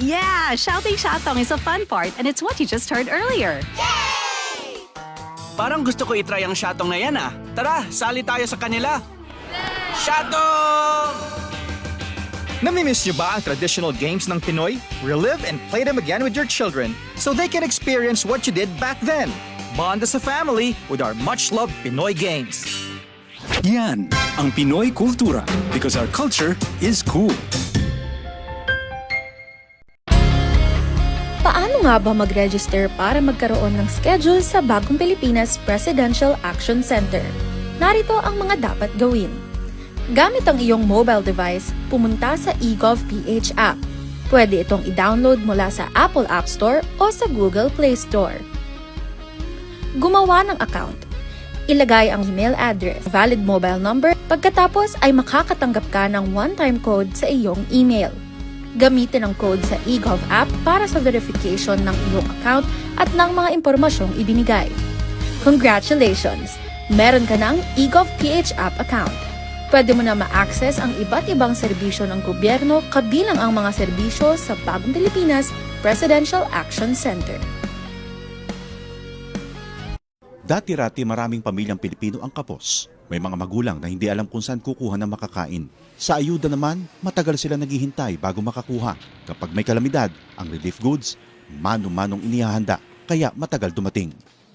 Yeah, shouting shatong is a fun part and it's what you just heard earlier. Parang gusto ko itry ang shatong na yan ah. Tara, sali tayo sa kanila. Shatong! Namimiss niyo ba ang traditional games ng Pinoy? Relive and play them again with your children so they can experience what you did back then. Bond as a family with our much-loved Pinoy games. Yan ang Pinoy kultura because our culture is cool. Paano nga ba mag-register para magkaroon ng schedule sa Bagong Pilipinas Presidential Action Center? Narito ang mga dapat gawin. Gamit ang iyong mobile device, pumunta sa eGov.ph app. Pwede itong i-download mula sa Apple App Store o sa Google Play Store. Gumawa ng account. Ilagay ang email address, valid mobile number, pagkatapos ay makakatanggap ka ng one-time code sa iyong email. Gamitin ang code sa eGov app para sa verification ng iyong account at ng mga impormasyong ibinigay. Congratulations! Meron ka ng eGov.ph app account. Pwede mo na ma-access ang iba't ibang serbisyo ng gobyerno kabilang ang mga serbisyo sa Bagong Pilipinas Presidential Action Center. Dati-rati maraming pamilyang Pilipino ang kapos. May mga magulang na hindi alam kung saan kukuha ng makakain. Sa ayuda naman, matagal sila naghihintay bago makakuha. Kapag may kalamidad, ang relief goods, mano-manong inihahanda, kaya matagal dumating.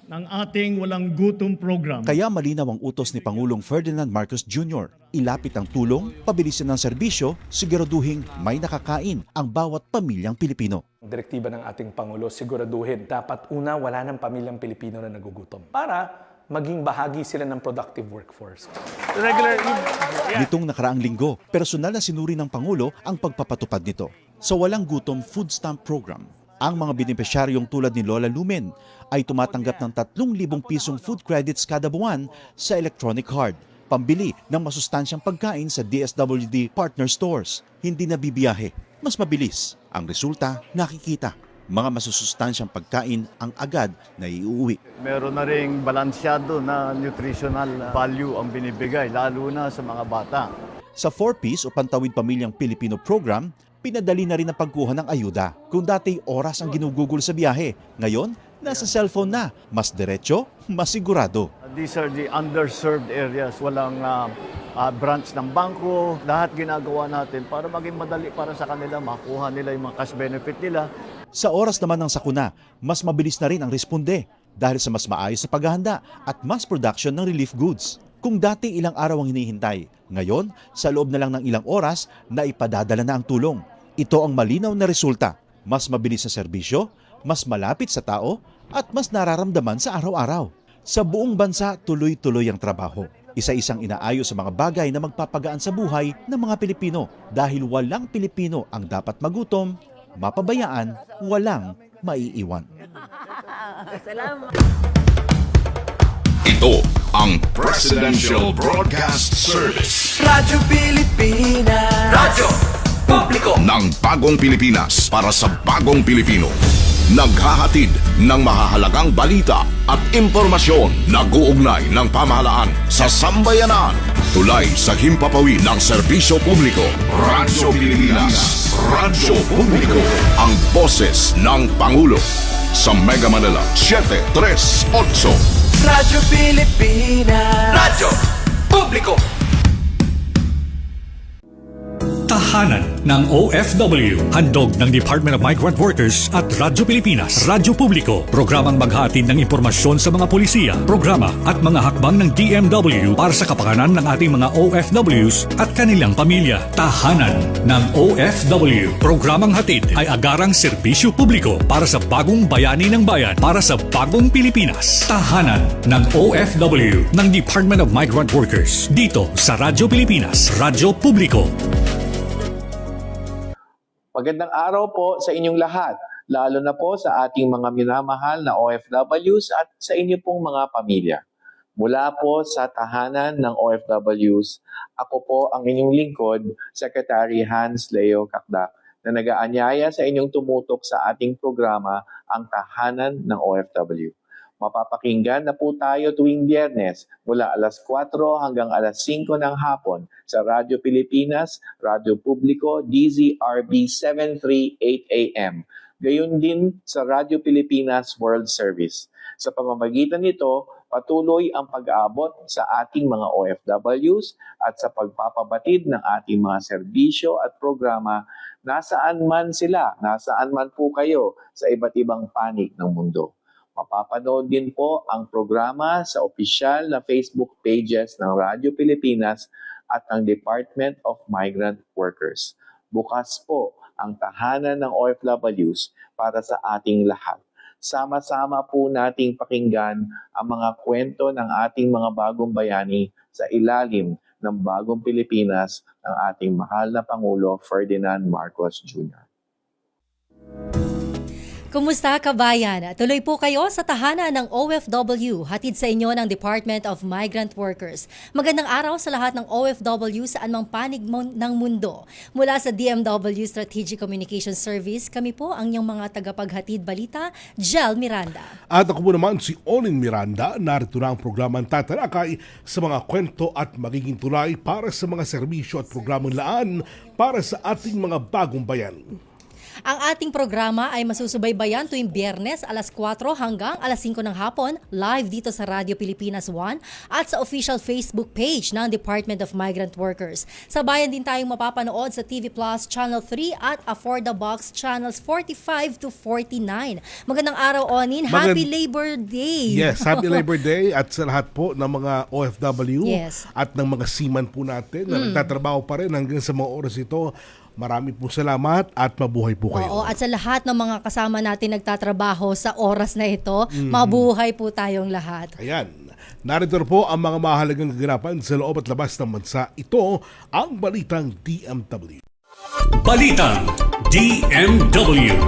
Ng ating walang gutom program. Kaya malinaw ang utos ni Pangulong Ferdinand Marcos Jr. Ilapit ang tulong, pabilisin ng serbisyo, siguraduhin may nakakain ang bawat pamilyang Pilipino. Direktiba ng ating Pangulo, siguraduhin dapat una wala ng pamilyang Pilipino na nagugutom para maging bahagi sila ng productive workforce. Nitong nakaraang linggo, personal na sinuri ng Pangulo ang pagpapatupad nito. Sa Walang Gutom Food Stamp Program, ang mga benepisyaryong tulad ni Lola Lumen ay tumatanggap ng 3,000 pisong food credits kada buwan sa electronic card, pambili ng masustansyang pagkain sa DSWD partner stores. Hindi na bibiyahe, mas mabilis. Ang resulta, nakikita. Mga masusustansyang pagkain ang agad na iuwi. Meron na ring balansyado na nutritional value ang binibigay, lalo na sa mga bata. Sa 4Ps o Pantawid Pamilyang Pilipino program, pinadali na rin ang pagkuha ng ayuda. Kung dati oras ang ginugugol sa biyahe, ngayon nasa cellphone na. Mas diretso, mas sigurado. These are the underserved areas. Walang branch ng bangko. Lahat ginagawa natin para maging madali para sa kanila, makuha nila yung mga cash benefit nila. Sa oras naman ng sakuna, mas mabilis na rin ang responde dahil sa mas maayos na paghahanda at mass production ng relief goods. Kung dati ilang araw ang hinihintay, ngayon sa loob na lang ng ilang oras na ipadadala na ang tulong. Ito ang malinaw na resulta. Mas mabilis na serbisyo, mas malapit sa tao at mas nararamdaman sa araw-araw. Sa buong bansa, tuloy-tuloy ang trabaho. Isa-isang inaayos sa mga bagay na magpapagaan sa buhay ng mga Pilipino dahil walang Pilipino ang dapat magutom, mapabayaan, walang maiiwan. Ito ang Presidential Broadcast Service. Radyo Pilipinas. Radyo Publiko Ng Bagong Pilipinas para sa Bagong Pilipino. Naghahatid ng mahahalagang balita at impormasyon na guugnay ng pamahalaan sa sambayanan. Tulay sa himpapawid ng serbisyo publiko. Radyo Pilipinas. Radyo Publiko. Ang boses ng Pangulo. Sa Mega Manila, 738. Radyo Pilipinas. Radyo Publiko. Tahanan ng OFW. Handog ng Department of Migrant Workers at Radyo Pilipinas. Radyo Publiko. Programang maghahatid ng impormasyon sa mga polisiya, programa at mga hakbang ng DMW para sa kapakanan ng ating mga OFWs at kanilang pamilya. Tahanan ng OFW. Programang hatid ay agarang serbisyo publiko para sa bagong bayani ng bayan, para sa bagong Pilipinas. Tahanan ng OFW ng Department of Migrant Workers. Dito sa Radyo Pilipinas. Radyo Publiko. Magandang araw po sa inyong lahat, lalo na po sa ating mga minamahal na OFWs at sa inyo pong mga pamilya. Mula po sa tahanan ng OFWs, ako po ang inyong lingkod, Secretary Hans Leo Kakdak, na nag-aanyaya sa inyong tumutok sa ating programa, ang Tahanan ng OFW. Mapapakinggan na po tayo tuwing Biyernes mula alas 4 hanggang alas 5 ng hapon sa Radyo Pilipinas, Radyo Publiko, DZRB 738 AM. Gayon din sa Radyo Pilipinas World Service. Sa pamamagitan nito, patuloy ang pag-aabot sa ating mga OFWs at sa pagpapabatid ng ating mga serbisyo at programa nasaan man sila, nasaan man po kayo sa iba't ibang panig ng mundo. Mapapanood din po ang programa sa opisyal na Facebook pages ng Radyo Pilipinas at ng Department of Migrant Workers. Bukas po ang tahanan ng OFWs para sa ating lahat. Sama-sama po nating pakinggan ang mga kwento ng ating mga bagong bayani sa ilalim ng bagong Pilipinas ng ating mahal na Pangulo Ferdinand Marcos Jr. Kumusta kabayan? Tuloy po kayo sa tahanan ng OFW, hatid sa inyo ng Department of Migrant Workers. Magandang araw sa lahat ng OFW saan mang panig ng mundo. Mula sa DMW Strategic Communication Service, kami po ang inyong mga tagapaghatid balita, Jel Miranda. At ako po naman si Olin Miranda, narito na ang programang tatalakay sa mga kwento at magiging tulay para sa mga serbisyo at programang laan para sa ating mga bagong bayan. Ang ating programa ay masusubaybayan tuwing Biyernes alas 4 hanggang alas 5 ng hapon, live dito sa Radio Pilipinas 1 at sa official Facebook page ng Department of Migrant Workers. Sabayan din tayong mapapanood sa TV Plus Channel 3 at For the Box Channels 45 to 49. Magandang araw, Onin. Happy Labor Day! Yes, Happy Labor Day at sa lahat po ng mga OFW at ng mga seaman po natin na nagtatrabaho pa rin hanggang sa mga oras ito. Marami po salamat at mabuhay po kayo. Oo, at sa lahat ng mga kasama natin nagtatrabaho sa oras na ito, mabuhay po tayong lahat. Ayan, narito po ang mga mahalagang kaganapan sa loob at labas ng bansa. Ito ang Balitang DMW. Balitang DMW.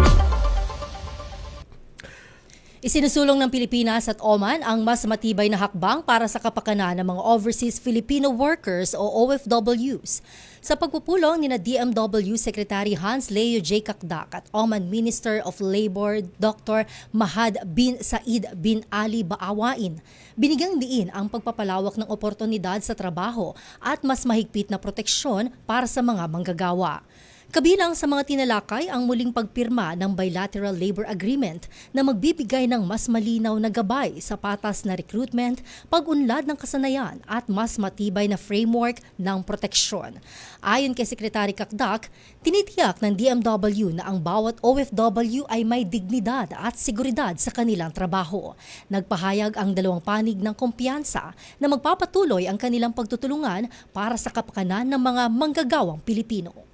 Isinusulong ng Pilipinas at Oman ang mas matibay na hakbang para sa kapakanan ng mga overseas Filipino workers o OFWs. Sa pagpupulong ni DMW Secretary Hans Leo J. Kakdak at Oman Minister of Labor Dr. Mahad bin Said bin Ali Baawain, binigyang diin ang pagpapalawak ng oportunidad sa trabaho at mas mahigpit na proteksyon para sa mga manggagawa. Kabilang sa mga tinalakay ang muling pagpirma ng Bilateral Labor Agreement na magbibigay ng mas malinaw na gabay sa patas na recruitment, pag-unlad ng kasanayan at mas matibay na framework ng proteksyon. Ayon kay Secretary Kakdak, tinitiyak ng DMW na ang bawat OFW ay may dignidad at seguridad sa kanilang trabaho. Nagpahayag ang dalawang panig ng kumpiyansa na magpapatuloy ang kanilang pagtutulungan para sa kapakanan ng mga manggagawang Pilipino.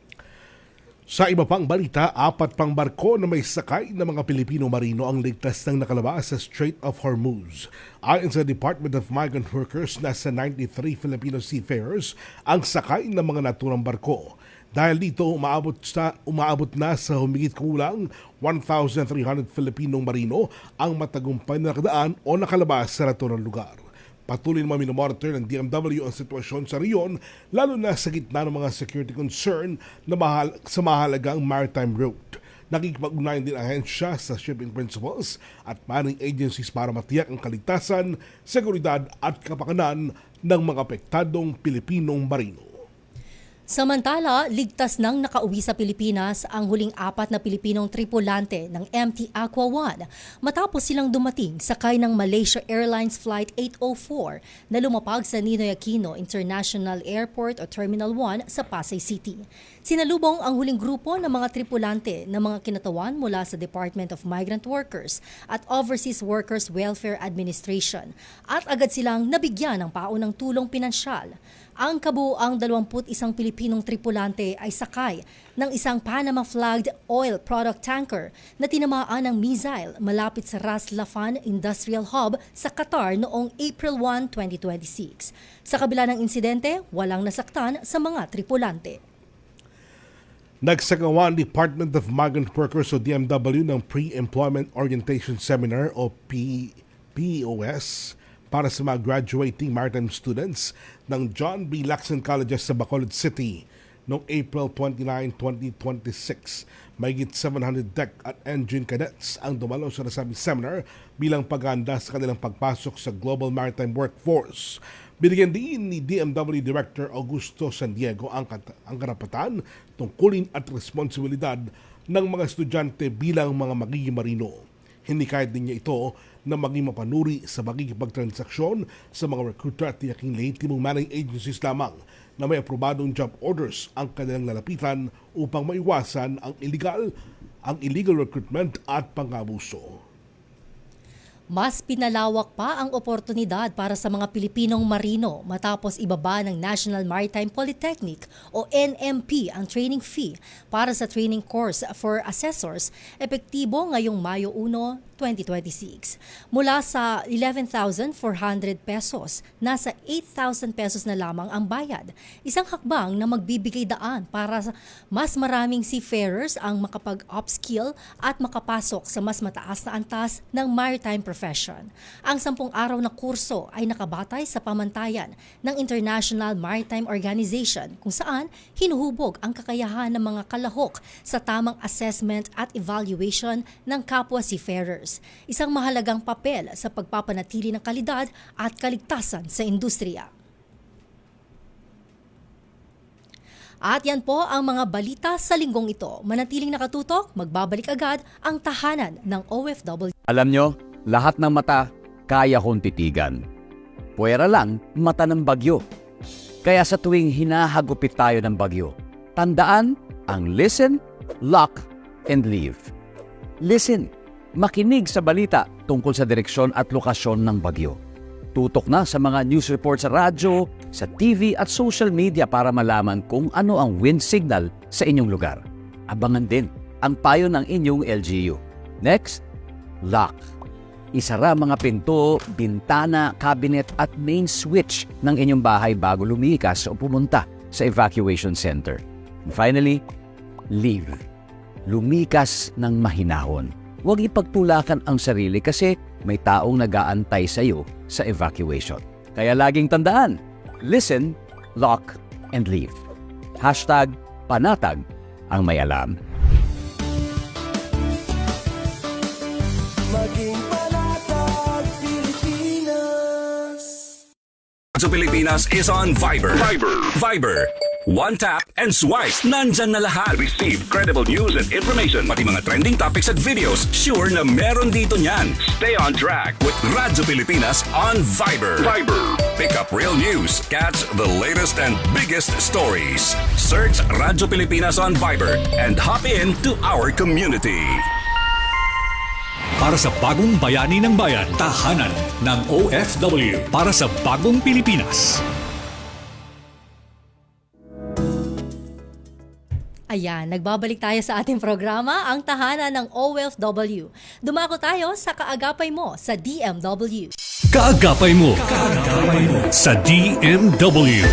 Sa iba pang balita, 4 pang barko na may sakay ng mga Pilipino marino ang ligtas ng nakalabas sa Strait of Hormuz. Ayon sa Department of Migrant Workers, nasa 93 Filipino seafarers ang sakay ng mga naturang barko. Dahil dito, umaabot na sa humigit kulang 1,300 Filipinong marino ang matagumpay na nakadaan o nakalabas sa naturang lugar. Patuloy naman minomonitor ng DMW ang sitwasyon sa riyon, lalo na sa gitna ng mga security concern na sa mahalagang maritime route. Nakikipag-ugnayan din ang ahensya sa shipping principles at manning agencies para matiyak ang kaligtasan, seguridad at kapakanan ng mga apektadong Pilipinong marino. Samantala, ligtas nang nakauwi sa Pilipinas ang huling 4 na Pilipinong tripulante ng MT Aqua One matapos silang dumating sakay ng Malaysia Airlines Flight 804 na lumapag sa Ninoy Aquino International Airport o Terminal 1 sa Pasay City. Sinalubong ang huling grupo ng mga tripulante ng mga kinatawan mula sa Department of Migrant Workers at Overseas Workers Welfare Administration at agad silang nabigyan ng paunang tulong pinansyal. Ang kabuuang 21 Pilipinong tripulante ay sakay ng isang Panama-flagged oil product tanker na tinamaan ng missile malapit sa Ras Laffan Industrial Hub sa Qatar noong April 1, 2026. Sa kabila ng insidente, walang nasaktan sa mga tripulante. Nagsagawa ang Department of Migrant Workers o DMW ng Pre-Employment Orientation Seminar o PEOS para sa mga graduating maritime students ng John B. Lacson Colleges sa Bacolod City. noong April 29, 2026. Mahigit 700 deck at engine cadets ang dumalo sa nasabing seminar bilang paghahanda sa kanilang pagpasok sa global maritime workforce. Binigyan din ni DMW Director Augusto San Diego ang karapatan, tungkulin at responsibilidad ng mga estudyante bilang mga magiging marino. Hinikayat din niya ito na maging mapanuri sa magigipagtransaksyon sa mga recruiter at tiyaking lehitimong managing agencies lamang na may aprobadong job orders ang kanilang lalapitan upang maiwasan ang illegal recruitment at pang-abuso. Mas pinalawak pa ang oportunidad para sa mga Pilipinong marino matapos ibaba ng National Maritime Polytechnic o NMP ang training fee para sa training course for assessors epektibo ngayong Mayo 1, 2026. Mula sa 11,400 pesos, nasa 8,000 pesos na lamang ang bayad. Isang hakbang na magbibigay daan para mas maraming seafarers ang makapag-upskill at makapasok sa mas mataas na antas ng maritime profession. Ang 10 araw na kurso ay nakabatay sa pamantayan ng International Maritime Organization kung saan hinuhubog ang kakayahan ng mga kalahok sa tamang assessment at evaluation ng kapwa seafarers. Isang mahalagang papel sa pagpapanatili ng kalidad at kaligtasan sa industriya. At yan po ang mga balita sa linggong ito. Manatiling nakatutok, magbabalik agad ang tahanan ng OFW. Alam nyo, lahat ng mata kaya kong titigan. Puwera lang mata ng bagyo. Kaya sa tuwing hinahagupit tayo ng bagyo, tandaan ang listen, lock, and leave. Listen. Makinig sa balita tungkol sa direksyon at lokasyon ng bagyo. Tutok na sa mga news report sa radyo, sa TV at social media para malaman kung ano ang wind signal sa inyong lugar. Abangan din ang payo ng inyong LGU. Next, lock. Isara mga pinto, bintana, cabinet at main switch ng inyong bahay bago lumikas o pumunta sa evacuation center. And finally, leave. Lumikas ng mahinahon. Huwag ipagtulakan ang sarili kasi may taong nag-aantay sa iyo sa evacuation. Kaya laging tandaan, listen, lock, and leave. #panatag ang may alam. Maging panatag Pilipinas. Radyo Pilipinas is on Viber. Viber. One tap and swipe. Nandyan na lahat. Receive credible news and information. Pati mga trending topics at videos. Sure na meron dito niyan. Stay on track with Radyo Pilipinas on Viber. Pick up real news. Catch the latest and biggest stories. Search Radyo Pilipinas on Viber and hop in to our community. Para sa bagong bayani ng bayan, tahanan ng OFW. Para sa bagong Pilipinas. Ayan, nagbabalik tayo sa ating programa, ang tahanan ng OFW. Dumako tayo sa kaagapay mo sa DMW. Kaagapay mo sa DMW.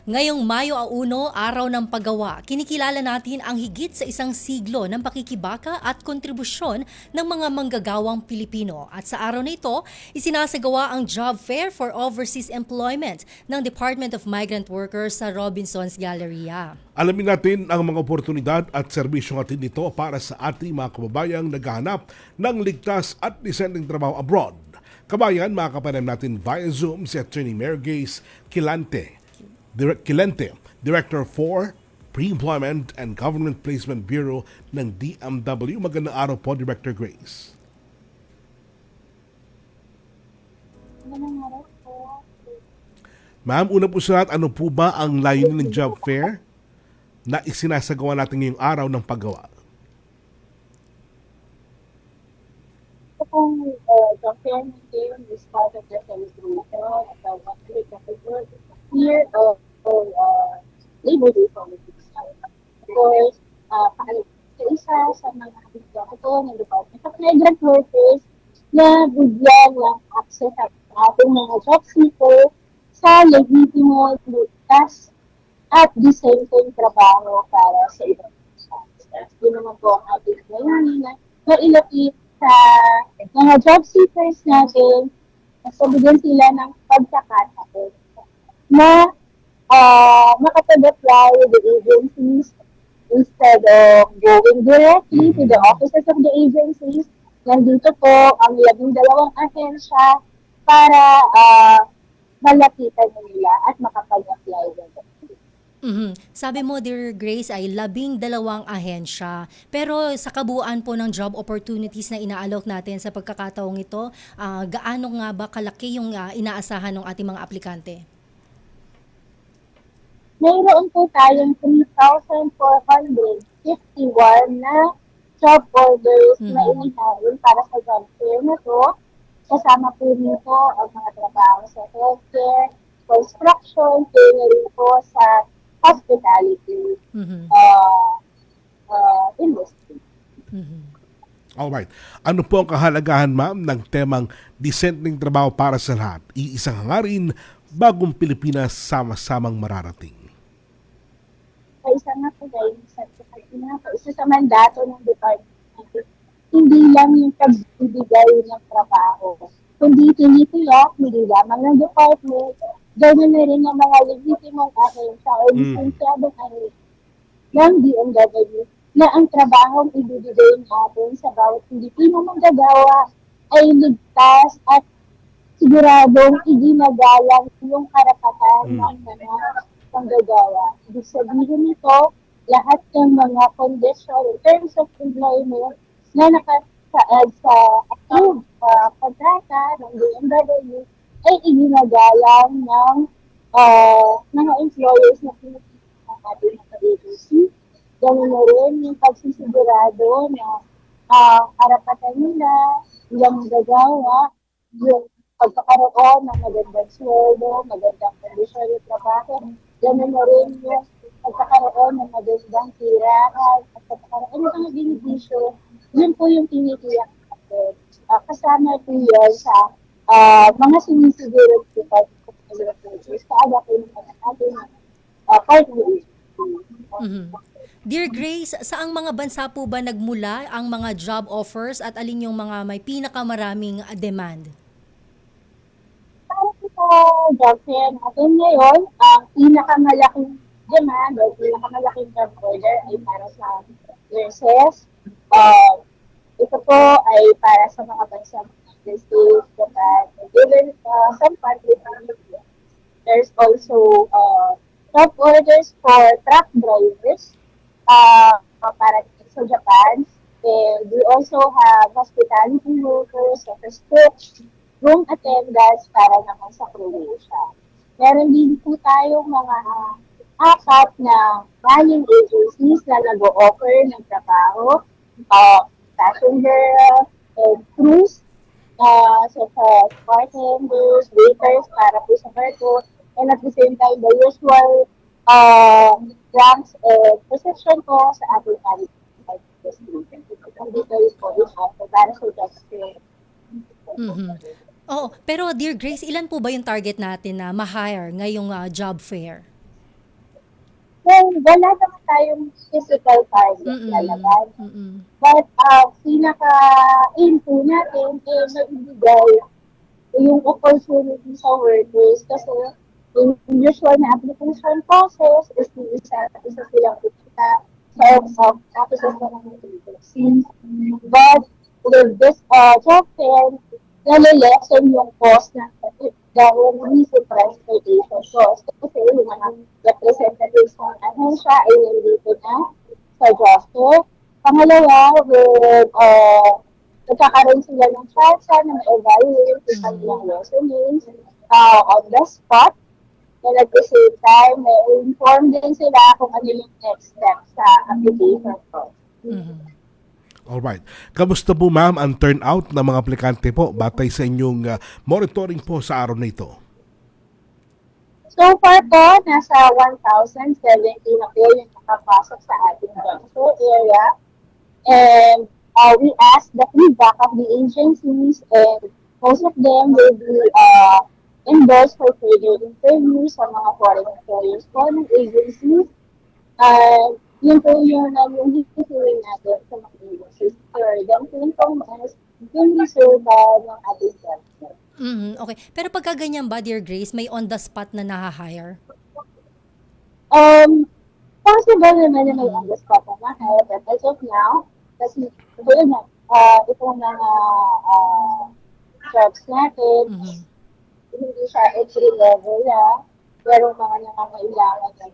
Ngayong Mayo 1, araw ng paggawa, kinikilala natin ang higit sa 1 siglo ng pakikibaka at kontribusyon ng mga manggagawang Pilipino. At sa araw na ito, isinasagawa ang job fair for overseas employment ng Department of Migrant Workers sa Robinson's Galleria. Alamin natin ang mga oportunidad at serbisyong atin nito para sa ating mga kababayang naghahanap ng ligtas at disenteng trabaho abroad. Kabayan, makakapanayam natin via Zoom si Attorney Mergace Quilente, Director for Pre-Employment and Government Placement Bureau ng DMW. Magandang araw po, Director Grace. Magandang araw po. Ma'am, una po sa lahat, ano po ba ang layunin ng job fair na isinasagawa natin ngayong araw ng paggawa? Ito pong job fair natin is part of the celebration of the one-week effort year of Labor Day politics. Of course, isa sa mga bigyan ito ng Department of Migrant Workers na bigyan ng access at ating mga job seeker sa legitimo, ligtas at disenteng trabaho para sa ibang bansa. Yun naman po ang ating layunin na ilapit sa mga job seekers natin na sabigyan sila ng pagkakataon na makapag-apply with the agencies instead of going directly to the offices of the agencies. Nandito po ang 12 ahensya para malapitan nila at makapag-apply nila. Sabi mo, Dear Grace, ay 12 ahensya. Pero sa kabuuan po ng job opportunities na inaalok natin sa pagkakataong ito, gaano nga ba kalaki yung inaasahan ng ating mga aplikante? Mayroon po tayong 3,451 na job orders na inihain para sa job fair na to. Kasama po nito ang mga trabaho sa healthcare, construction, kaya rin po sa hospitality industry. Alright. Ano po ang kahalagahan, ma'am, ng temang disenteng trabaho para sa lahat? Iisang hangarin, bagong Pilipinas sama-samang mararating. Isa nga po dahil isa sa mandato ng department, hindi lang yung pagbibigay ng trabaho, kundi tinitiyak, hindi lamang ng department, gano'n na rin ang mga legitimong ahensya o lisensyadong ahensya ng DMW na ang trabahong ibibigay natin sa bawat Pilipino manggagawa ay ligtas at siguradong iginagalang yung karapatan ng mga manggagawa. Ibig sabihin nito, lahat ng mga condition, terms of employment na nakasaad sa approved kontrata ng DMW ay iginagalang ng mga employers na pinipili ng ating mga agency. Ganun na rin yung pagsisigurado na karapatan nila, yung gagawa, yung pagkakaroon ng magandang sweldo, magandang kondisyon ng trabaho. Ganun na rin yung pagkakaroon ng magandang tirahan at pagkakaroon ng mga benepisyo. Yun po yung tinitiyak natin. Kasama po yun sa mga sinisiguro sa adapin ng ating partner. Dear Grace, saang mga bansa po ba nagmula ang mga job offers at alin yung mga may pinakamaraming demand? Para sa job fair natin ngayon, ang pinakamalaking demand o pinakamalaking job order ay para sa nurses. Ito po ay para sa mga bansa United States, Japan, and even some countries in India. There's also job orders for truck drivers para sa Japan. And we also have hospitality workers, cooks, room attendants para naman sa Croatia. Meron din po tayong mga 4 na running agencies na nag-o-offer ng trabaho, passenger and cruise, such as bartenders, waiters para po sa barko, and at the same time, the usual ranks and position ko sa ating para sa job fair. Oh, pero Dear Grace, ilan po ba yung target natin na ma-hire ngayong job fair? Well, wala naman tayong physical target talaga. But pinaka-aim po natin ay maibigay yung opportunity sa workers kasi yung usual na application process is isa silang kita sa offices na ng agency. But with this job fair, nalilesen yung cost na dahil recent transportation cost. Kasi yung mga representatives ng ahensya ay nandito na sa job fair. Pangalawa, with nagkakaroon sila ng chance na ma-evaluate yung kanilang resumes on the spot. And at the same time, may-inform din sila kung ano yung next step sa application process. Alright. Kamusta po, ma'am, ang turnout ng mga aplikante po batay sa inyong monitoring po sa araw na ito? So far po, nasa 1,070 na po yung nakapasok sa ating job area. And we asked the feedback of the agencies and most of them will be endorsed for further interviews sa mga foreign employers po ng agencies. Yun po yung hihihiling natin sa mga agencies for them to inform us yung resulta ng ating job. Okay. Pero pagka ganyan ba, Dear Grace, may on-the-spot na naha-hire? Possible naman na may Angus pa pamahal, but as of now, kasi tulad na, itong mga jobs natin, hindi siya entry level na, pero mga nangangailangan ng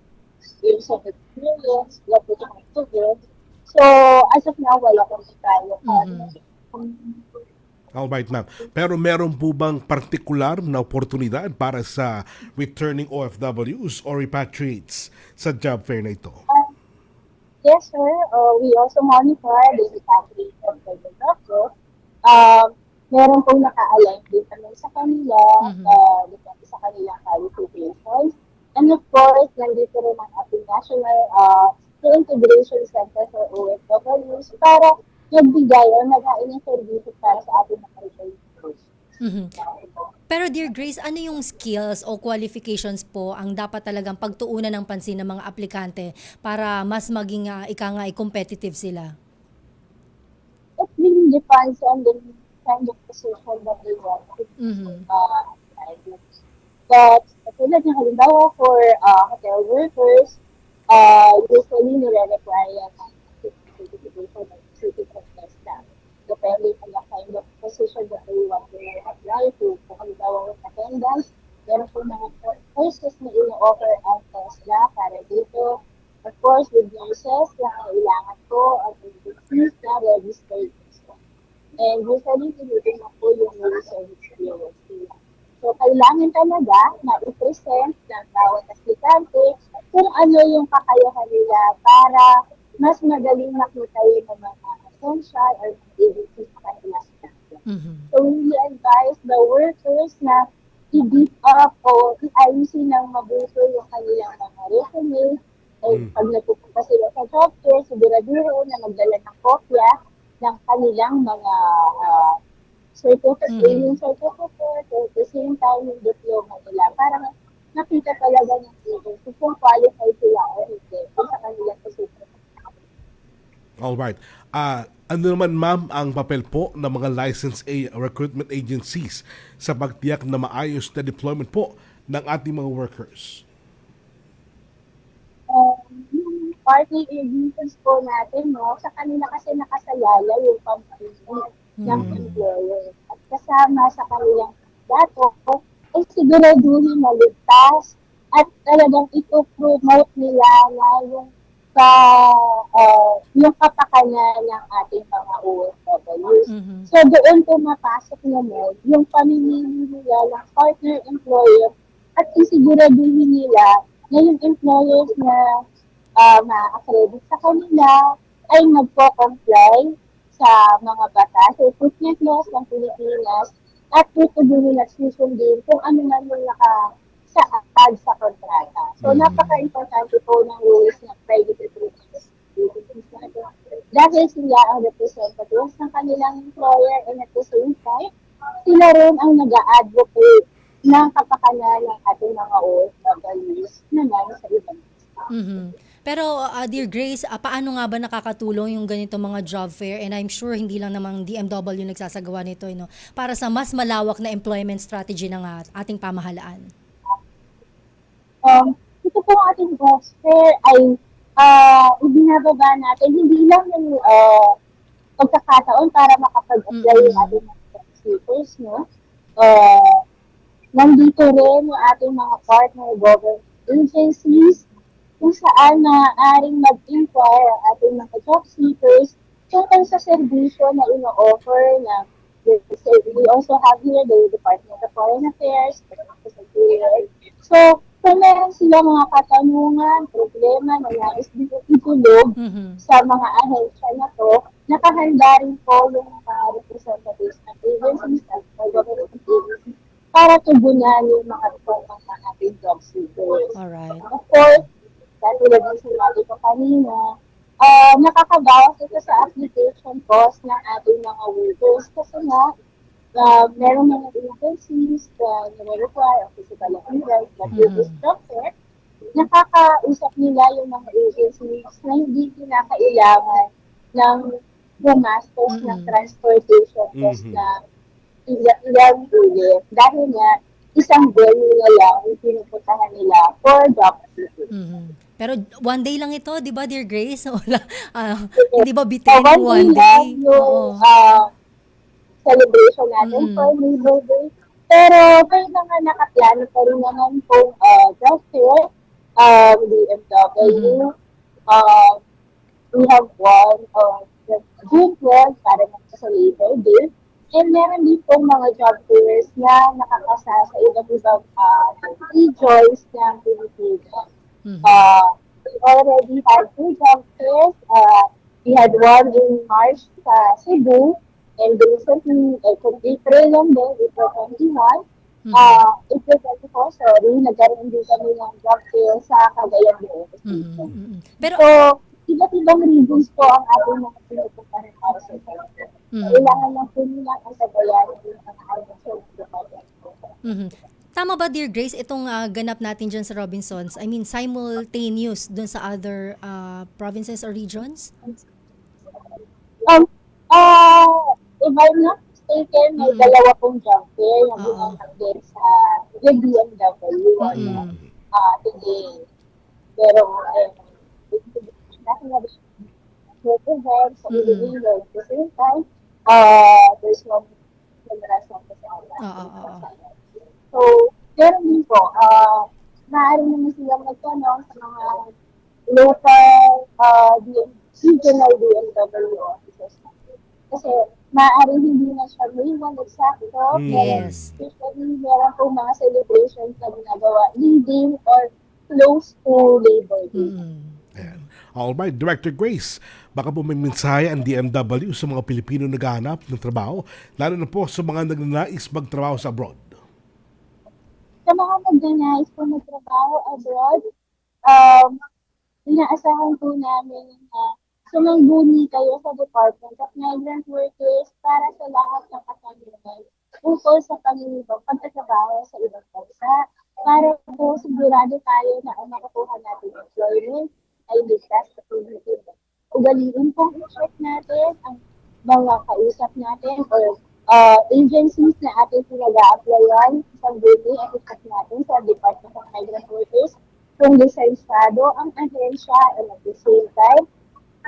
years of experience, level of experience. So, as of now, wala kong tayo. Alright, ma'am. Pero meron po bang partikular na oportunidad para sa returning OFWs or repatriates sa job fair na ito? Yes, sir. We also monitor the repatriation for the doctor. Meron pong naka-align din kami sa kanila, depende sa kanilang qualifications. And of course, nandito rin ang ating National Integration Center for OFWs para magbigay o mag-hain ng services para sa ating mga repatriates. Pero Dear Grace, ano yung skills o qualifications po ang dapat talagang pagtuunan ng pansin ng mga aplikante para mas maging competitive sila? It really depends on the kind of position that they want. But tulad ng halimbawa for hotel workers, usually nire-require yan ang certification ng certificate test na. Depende on the kind of position that they want to apply to. Kung halimbawa with attendance, meron po mga courses na ino-offer ang TESDA para dito. Of course, with nurses, kailangan po ang agencies na registered. And usually, tinitingnan po yung nurse experience nila. So, kailangan talaga na i-present ng bawat aplikante kung ano yung kakayahan nila para mas madaling makita yung mga essential or agency sa kanila. So, we advise the workers na i-beat up o i-ayusin ng mabuto yung kanilang mga resume. And pag nagpupunta sila sa job fair, siguraduhin na magdala ng kopya ng kanilang mga certificate, yung certificate, at the same time yung diploma nila para nakita talaga ng agency kung qualified sila o hindi sa kanilang position. Alright. Ano naman ma'am ang papel po ng mga licensed recruitment agencies sa pagtiyak na maayos na deployment po ng ating mga workers? Yung partner agencies po natin, no, sa kanila kasi nakasalala yung company ng employer. At kasama sa kanilang dato, ay siguraduhin na ligtas at talagang ito-promote nila na yung kapakanan ng ating mga OFWs. So doon po mapasok naman yung pamimili nila ng partner employer at isiguraduhin nila na yung employers na ma-accredit sa kanila ay magpo-comply sa mga batas, sa recruitment laws ng Pilipinas at tutubuhin at susundin kung ano man yung nakasaad sa kontrata. So, napaka-importante po ng rules ng private recruitment agencies natin. Dahil sila ang representatives ng kanilang employer and at the same time, sila rin ang nag-a-advocate ng kapakanan ng ating mga OFWs naman sa ibang Pero Dear Grace, paano nga ba nakakatulong yung ganito mga job fair? And I'm sure hindi lang namang DMW nagsasagawa nito, no? Para sa mas malawak na employment strategy ng ating pamahalaan. Ito po ang ating job fair ay ibinababa natin hindi lang yung pagkakataon para makapag-apply yung ating mga seekers, no? Nandito rin yung ating mga partner government agencies kung saan maaaring mag-inquire ang ating mga job seekers tungkol sa serbisyo na ino-offer na we also have here the Department of Foreign Affairs, so kung meron sila mga katanungan, problema na nais itulog sa mga ahensya na to, nakahanda rin po yung mga representatives ng agencies at government agencies para tugunan yung mga reformang ng ating job seekers. Alright. Of course, katulad ng sinabi ko kanina, nakakabawas ito sa application cost ng ating mga workers kasi nga, meron mga agencies na nire-require ang physical appearance, na structure, nakakausap nila yung mga agencies na hindi kinakailangan ng gumastos ng transportation cost na ilang ulit. Dahil nga, isang venue na lang yung pinupuntahan nila for job seeking. Pero one day lang ito, di ba, Dear Grace? Wala, hindi ba bitin one day? Yung celebration natin for Labor Day. Pero may mga nakaplano pa rin naman pong job fair, DMW. We have one June 12 para naman sa Labor Day. And meron din pong mga job fairs na nakakasa sa iba't ibang regions ng Pilipinas. We already had 2 job fairs. We had one in March sa Cebu, and recently, kung April lang din, April 21, April 24, sorry, nagkaroon din kami ng job fair sa Cagayan de Oro. So, iba't ibang regions po ang ating mga pinupuntahan para sa job fair. Kailangan lang po nila ang Cagayan de Oro. Tama ba, Dear Grace, itong ganap natin dyan sa Robinsons? I mean, simultaneous dun sa other provinces or regions? If I'm not mistaken, may dalawa pong job fair yung ginanap din sa DMW today. Pero, natin na represent sa Iloilo at the same time, there's one in the rest of the So, meron din po, maaari naman silang magtanong sa mga local regional DMW offices. Kasi maaaring hindi na siya may one exacto. Yes. Especially meron po mga celebrations na ginagawa leading or close to Labor Day. Alright, Director Grace, baka po may mensahe ang DMW sa mga Pilipino naghahanap ng trabaho, lalo na po sa mga nagnanais magtrabaho sa abroad. Sa mga nagnanais po magtrabaho abroad, inaasahan po namin na sumangguni kayo sa Department of Migrant Workers para sa lahat ng katanungan ukol sa panginibang pagtatrabaho sa ibang bansa para po sigurado tayo na ang makukuha natin employment ay ligtas sa Pilipinas. Ugaliin pong i-check natin ang mga kausap natin or agencies na ating pinag-a-applyan sa guni at i-check natin sa Department of Migrant Workers kung lisensyado ang ahensya and at the same time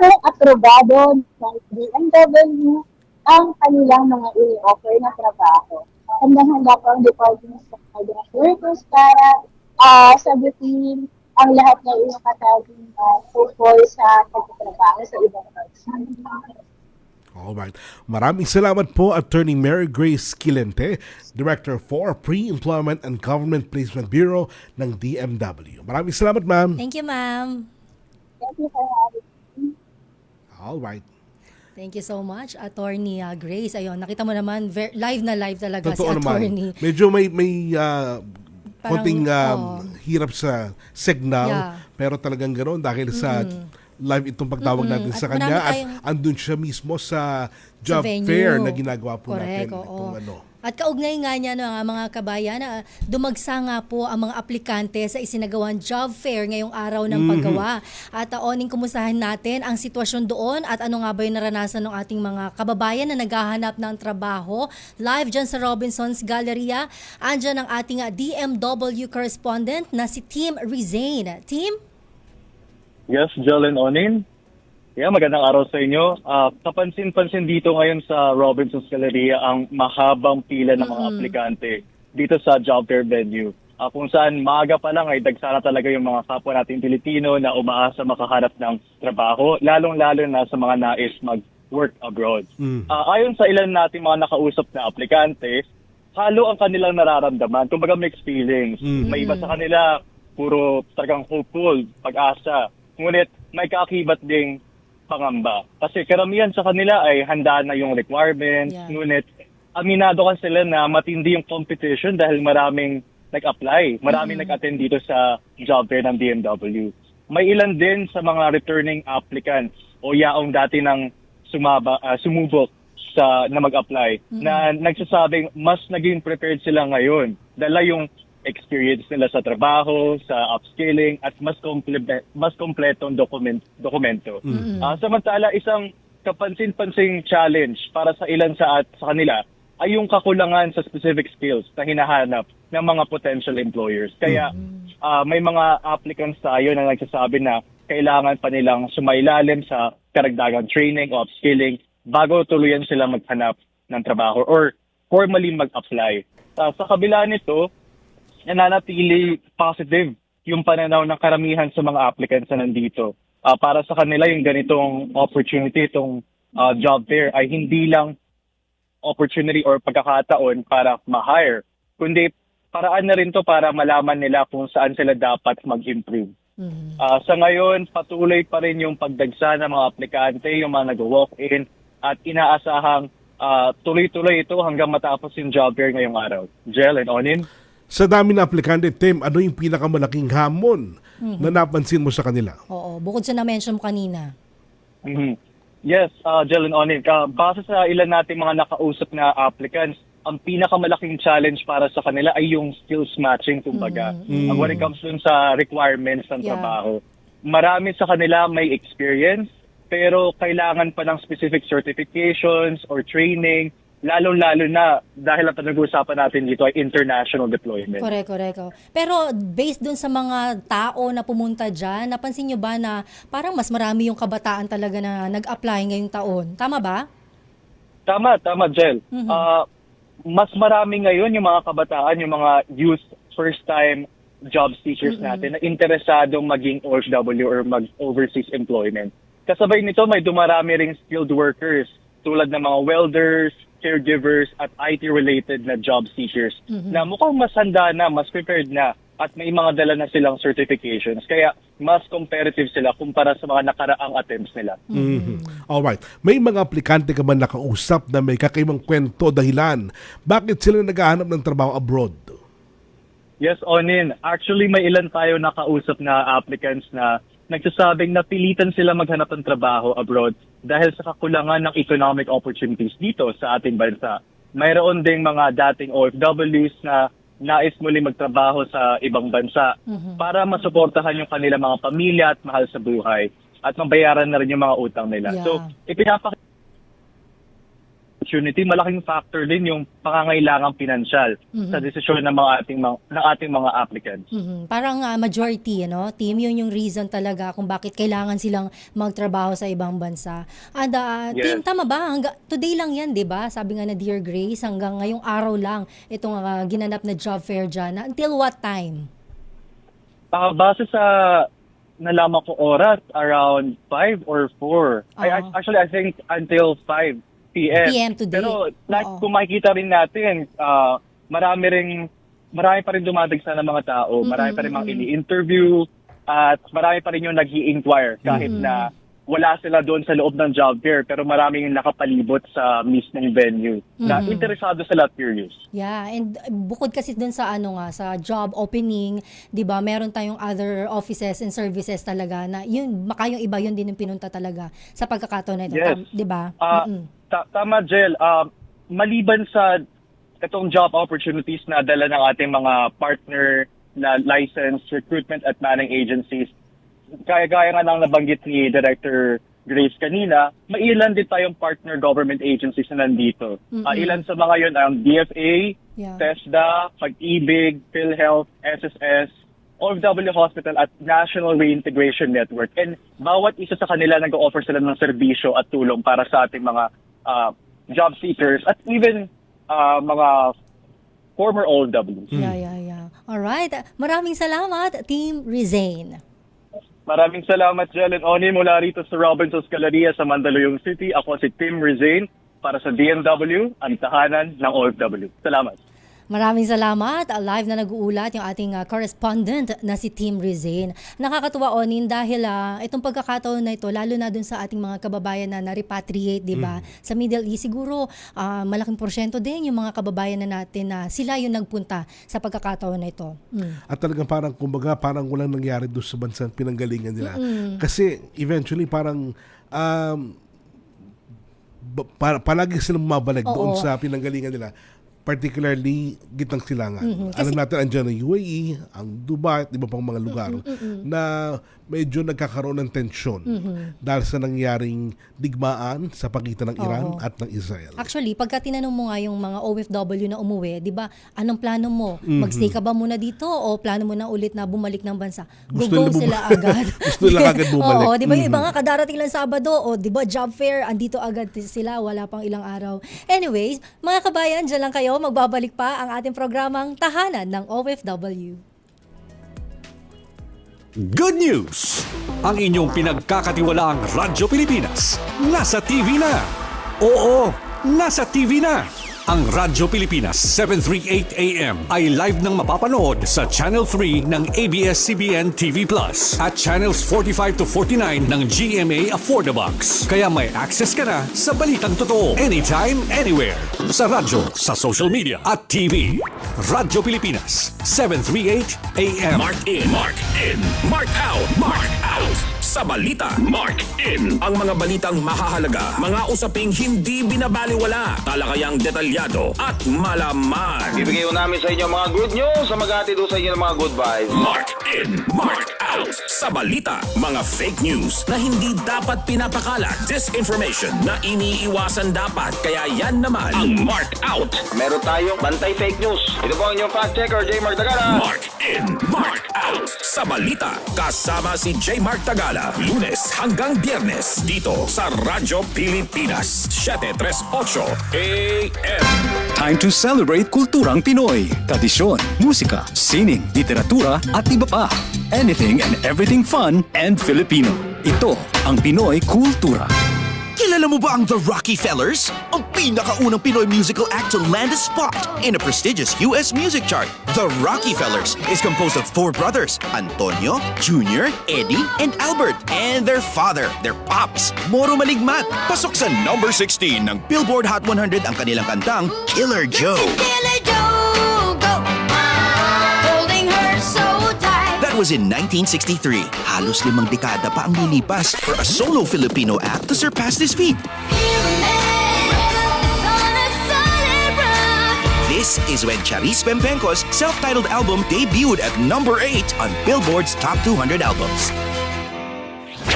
kung aprobado ng DMW ang kanilang mga ini-offer na trabaho. Handang-handa po ang Department of Migrant Workers para sagutin ang lahat ng inyong katawin tungkol sa pagtatrabaho sa ibang bansa. Alright. Maraming salamat po, Attorney Mary Grace Quilente, Director for Pre-Employment and Government Placement Bureau ng DMW. Maraming salamat, ma'am. Thank you, ma'am. Thank you for having me. Alright. Thank you so much, Attorney Grace. Ayun, nakita mo naman, live na live talaga Totoo si Attorney. Naman. Medyo may konting hirap sa signal, pero talagang ganoon dahil sa live itong pagtawag natin sa kanya at andun siya mismo sa job fair na ginagawa po natin. Itong At kaugnay nga niya mga kabayan, dumagsa nga po ang mga aplikante sa isinagawang job fair ngayong araw ng paggawa. At oning kumustahan natin ang sitwasyon doon at ano nga ba yung naranasan ng ating mga kababayan na naghahanap ng trabaho. Live dyan sa Robinsons Galleria, andyan ang ating DMW correspondent na si Tim Rizane. Tim? Yes, Jolene Onin. Magandang araw sa inyo. Kapansin-pansin dito ngayon sa Robinsons Galleria ang mahabang pila ng mga aplikante dito sa job fair venue. Kung saan maaga pa lang ay dagsara talaga yung mga kapwa nating Pilipino na umaasa makahanap ng trabaho, lalong-lalo na sa mga nais mag-work abroad. Ayon sa ilan nating mga nakausap na aplikante, halo ang kanilang nararamdaman. Kumbaga mixed feelings. May iba sa kanila, puro talagang hopeful, pag-asa. Ngunit may kaakibat ding pangamba. Kasi karamihan sa kanila ay handa na yung requirements, ngunit aminado kan sila na matindi yung competition dahil maraming nag-apply, maraming nag-attend dito sa job fair ng DMW. May ilan din sa mga returning applicants o yaong dati nang sumubok na mag-apply na nagsasabing mas naging prepared sila ngayon. Dala yung experience nila sa trabaho, sa upskilling, at mas kompletong dokumento. Samantala, isang kapansin-pansing challenge para sa ilan sa kanila ay yung kakulangan sa specific skills na hinahanap ng mga potential employers. Kaya may mga applicants tayo na nagsasabi na kailangan pa nilang sumailalim sa karagdagang training o upskilling bago tuluyan sila maghanap ng trabaho or formally mag-apply. Sa kabila nito, nananatili positive yung pananaw ng karamihan sa mga applicants na nandito. Para sa kanila, yung ganitong opportunity, itong job fair ay hindi lang opportunity or pagkakataon para ma-hire, kundi paraan na rin to para malaman nila kung saan sila dapat mag-improve. Sa ngayon, patuloy pa rin yung pagdagsa ng mga aplikante, yung mga nag-walk-in, at inaasahang tuloy-tuloy ito hanggang matapos yung job fair ngayong araw. Jel and Onin? Sa dami na aplikante, Tim, ano yung pinakamalaking hamon na napansin mo sa kanila? Oo, bukod sa na-mention mo kanina. Yes, Jel and Onin. Base sa ilan natin mga nakausap na applicants, ang pinakamalaking challenge para sa kanila ay yung skills matching, kumbaga. When it comes dun sa requirements ng trabaho. Marami sa kanila may experience, pero kailangan pa ng specific certifications or training, lalo-lalo na dahil ang pinag-uusapan natin dito ay international deployment. Correct. Pero based dun sa mga tao na pumunta dyan, napansin nyo ba na parang mas marami yung kabataan talaga na nag-apply ngayong taon? Tama ba? Tama, Jel. Mas marami ngayon yung mga kabataan, yung mga youth first-time job seekers natin na interesadong maging OFW or mag-overseas employment. Kasabay nito, may dumarami ring skilled workers tulad ng mga welders, caregivers, at IT-related na job seekers na mukhang mas handa na, mas prepared na, at may mga dala na silang certifications. Kaya mas competitive sila kumpara sa mga nakaraang attempts nila. Alright. May mga aplikante ka man nakausap na may kakaibang kwento dahilan bakit sila naghahanap ng trabaho abroad? Yes, Onin. Actually, may ilan tayo nakausap na applicants na nagsasabing napilitan sila maghanap ng trabaho abroad dahil sa kakulangan ng economic opportunities dito sa ating bansa. Mayroon ding mga dating OFWs na nais muli magtrabaho sa ibang bansa para masuportahan yung kanilang mga pamilya at mahal sa buhay at mabayaran na rin yung mga utang nila. Yeah. So, ipinapakita opportunity, malaking factor din yung pangangailangang pinansyal sa desisyon ng ating mga applicants. Parang majority, team, yun yung reason talaga kung bakit kailangan silang magtrabaho sa ibang bansa. And team, tama ba? Today lang yan, di ba? Sabi nga na Dear Grace, hanggang ngayong araw lang itong ginanap na job fair dyan. Until what time? Base sa nalaman ko oras, around 5 or 4. Actually, I think until 5 PM today. Pero kung makikita rin natin, marami pa rin dumadagsa ng mga tao, marami pa rin mga ini-interview, at marami pa rin yung nag-i-inquire kahit na wala sila doon sa loob ng job fair, pero maraming yung nakapalibot sa mismong venue na interesado sila at curious. Yeah, and bukod kasi dun sa sa job opening, 'di ba? Meron tayong other offices and services talaga na yun, baka yung iba yun din yung pinunta talaga sa pagkakataon na ito, Yes. 'di ba? Tama, Jel. Maliban sa itong job opportunities na dala ng ating mga partner na licensed recruitment at manning agencies, gaya nga nang nabanggit ni Director Grace kanina, may ilan din tayong partner government agencies na nandito. Ilan sa mga yun ang DFA, TESDA, Pag-ibig, PhilHealth, SSS, OFW Hospital at National Reintegration Network. And bawat isa sa kanila nag-o-offer sila ng serbisyo at tulong para sa ating mga job seekers at even mga former OFWs. Yeah. Alright. Maraming salamat, Team Rizane. Maraming salamat, Jel and Onin, mula rito sa Robinsons Galleria sa Mandaluyong City. Ako si Tim Rizane para sa DMW, ang tahanan ng OFW. Salamat. Maraming salamat. Live na nag-uulat yung ating correspondent na si Tim Rizane. Nakakatuwa, Onin, dahil itong pagkakataon na ito, lalo na dun sa ating mga kababayan na repatriate, di ba? Sa Middle East, siguro malaking porsyento din yung mga kababayan na natin na sila yung nagpunta sa pagkakataon na ito. At talagang parang, kumbaga, parang walang nangyari doon sa bansang pinanggalingan nila. Kasi eventually parang palagi silang mabalik doon sa pinanggalingan nila. particularly gitnang silangan. Kasi- Alam natin, andyan ang UAE, ang Dubai, at iba pang mga lugar na medyo nagkakaroon ng tensyon dahil sa nangyaring digmaan sa pagitan ng Iran at ng Israel. Actually, pagka tinanong mo nga yung mga OFW na umuwi, di ba, anong plano mo? Magstay ka ba muna dito o plano mo na ulit na bumalik ng bansa? Gusto Go nila sila agad. Gusto nila agad bumalik. Oo, di ba yung iba nga kadarating lang Sabado o di ba job fair, andito agad sila, wala pang ilang araw. Anyways, mga kabayan, dyan lang kayo, magbabalik pa ang ating programang Tahanan ng OFW. Good news! Ang inyong pinagkakatiwalaang Radyo Pilipinas nasa TV na. Oo, nasa TV na. Ang Radyo Pilipinas 738 AM ay live nang mapapanood sa Channel 3 ng ABS-CBN TV Plus at Channels 45 to 49 ng GMA Affordabox. Kaya may access ka na sa balitang totoo anytime, anywhere. Sa radyo, sa social media at TV. Radyo Pilipinas 738 AM. Mark in, mark in, mark out, mark out. Sa balita, mark in. Ang mga balitang mahahalaga, mga usaping hindi binabaliwala, talakayang detalyado at malaman. Bibigay ko namin sa inyo mga good news sa maghatid sa inyo ng mga good vibes. Mark in, mark out. Sa balita, mga fake news na hindi dapat pinapakalat, disinformation na iniiwasan dapat, kaya yan naman ang mark out. Meron tayong bantay fake news. Ito po ang inyong fact checker, J. Mark Tagala. Mark in, mark out. Sa balita, kasama si J. Mark Tagala, Lunes hanggang Biyernes dito sa Radyo Pilipinas 738 AM. Time to celebrate kulturang Pinoy. Tradisyon, musika, sining, literatura at iba pa. Anything and everything fun and Filipino. Ito ang Pinoy Kultura. Kilala mo ba ang The Rockefellers? Ang pinakaunang Pinoy musical act to land a spot in a prestigious US music chart. The Rockefellers is composed of 4 brothers, Antonio, Junior, Eddie, and Albert, and their father, their pops, Moro Maligmat. Pasok sa number 16 ng Billboard Hot 100 ang kanilang kantang Killer Joe. Killer Joe, go. Holding her so tight. That was in 1963. Halos 5 dekada pa ang lilipas for a solo Filipino act to surpass this feat. This is when Charis Pempenco's self-titled album debuted at number 8 on Billboard's Top 200 albums.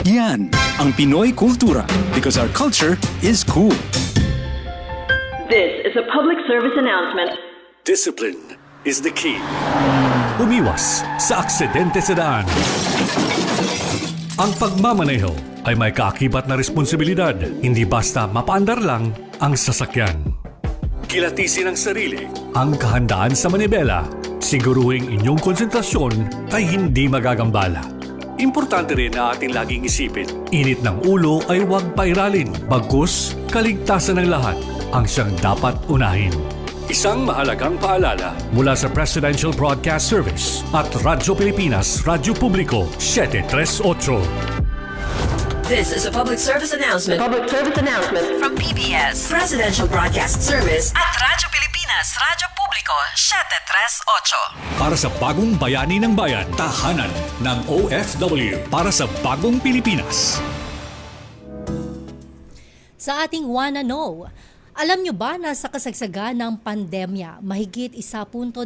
Yan ang Pinoy Kultura because our culture is cool. This is a public service announcement. Discipline is the key. Umiwas sa aksidente sa daan. Ang pagmamaneho ay may kaakibat na responsibilidad. Hindi basta mapaandar lang ang sasakyan. Kilatisin ang sarili, ang kahandaan sa manibela. Siguruhing inyong konsentrasyon ay hindi magagambala. Importante rin na ating laging isipin, init ng ulo ay huwag pairalin. Bagkus, kaligtasan ng lahat ang siyang dapat unahin. Isang mahalagang paalala mula sa Presidential Broadcast Service at Radyo Pilipinas, Radyo Publiko, 738. This is a public service announcement. Public service announcement from PBS, Presidential Broadcast Service at Radyo Pilipinas, Radyo Publiko, 738. Para sa bagong bayani ng bayan, tahanan ng OFW. Para sa bagong Pilipinas. Sa ating Wanna Know, alam nyo ba na sa kasagsagan ng pandemya, mahigit 1.2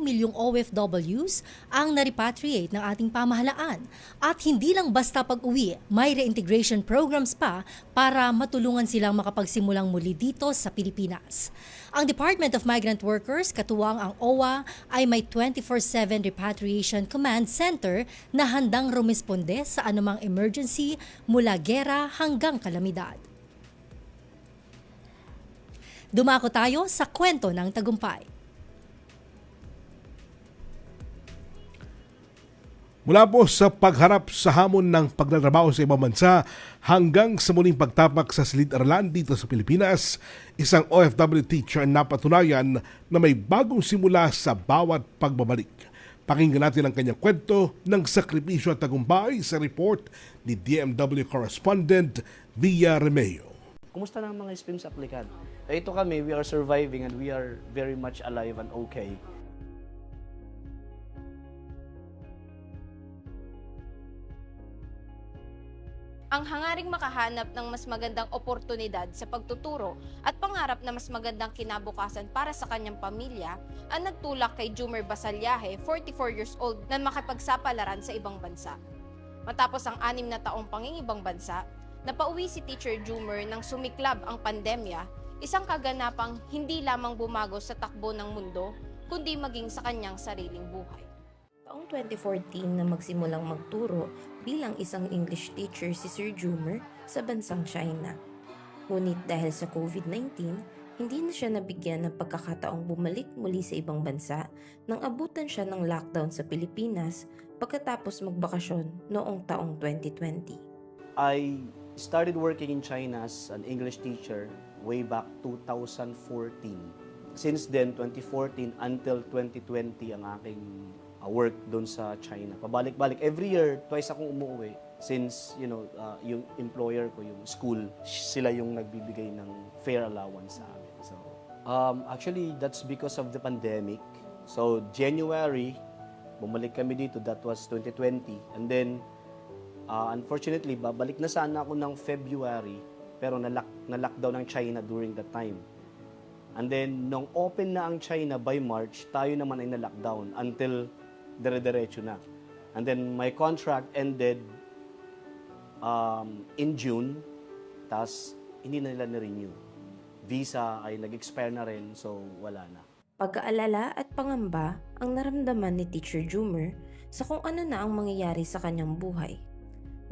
milyong OFWs ang na-repatriate ng ating pamahalaan. At hindi lang basta pag-uwi, may reintegration programs pa para matulungan silang makapagsimulang muli dito sa Pilipinas. Ang Department of Migrant Workers, katuwang ang OWA, ay may 24/7 Repatriation Command Center na handang rumisponde sa anumang emergency mula gera hanggang kalamidad. Dumako tayo sa kwento ng tagumpay. Mula po sa pagharap sa hamon ng pagtatrabaho sa ibang bansa hanggang sa muling pagtapak sa silid-aralan dito sa Pilipinas, isang OFW teacher ang napatunayan na may bagong simula sa bawat pagbabalik. Pakinggan natin ang kanyang kwento ng sakripisyo at tagumpay sa report ni DMW correspondent Via Remeo. Kumusta na ang mga SPIMS applicant? Ito kami, we are surviving and we are very much alive and okay. ang hangaring makahanap ng mas magandang oportunidad sa pagtuturo at pangarap na mas magandang kinabukasan para sa kanyang pamilya ang nagtulak kay Jumer Basalyahe, 44 years old, na makipagsapalaran sa ibang bansa. Matapos ang 6 na taong pangingibang bansa, napauwi si Teacher Jumer nang sumiklab ang pandemya, isang kaganapang hindi lamang bumago sa takbo ng mundo, kundi maging sa kanyang sariling buhay. Taong 2014 na magsimulang magturo bilang isang English teacher si Sir Jumer sa bansang China. Ngunit dahil sa COVID-19, hindi na siya nabigyan ng pagkakataong bumalik muli sa ibang bansa nang abutan siya ng lockdown sa Pilipinas pagkatapos magbakasyon noong taong 2020. I started working in China as an English teacher way back 2014. Since then, 2014 until 2020 ang aking work doon sa China. Pabalik-balik. Every year, twice akong umuwi. Since, yung employer ko, yung school, sila yung nagbibigay ng fair allowance sa amin. So, actually, that's because of the pandemic. So, January, bumalik kami dito. That was 2020. And then, unfortunately, babalik na sana ako ng February, pero na-lockdown ang China during that time. And then, nung open na ang China by March, tayo naman ay na-lockdown until dire-diretso na. And then, my contract ended in June, tas hindi na nila na-renew. Visa ay nag-expire na rin, so wala na. Pagkaalala at pangamba ang naramdaman ni Teacher Jumer sa kung ano na ang mangyayari sa kanyang buhay.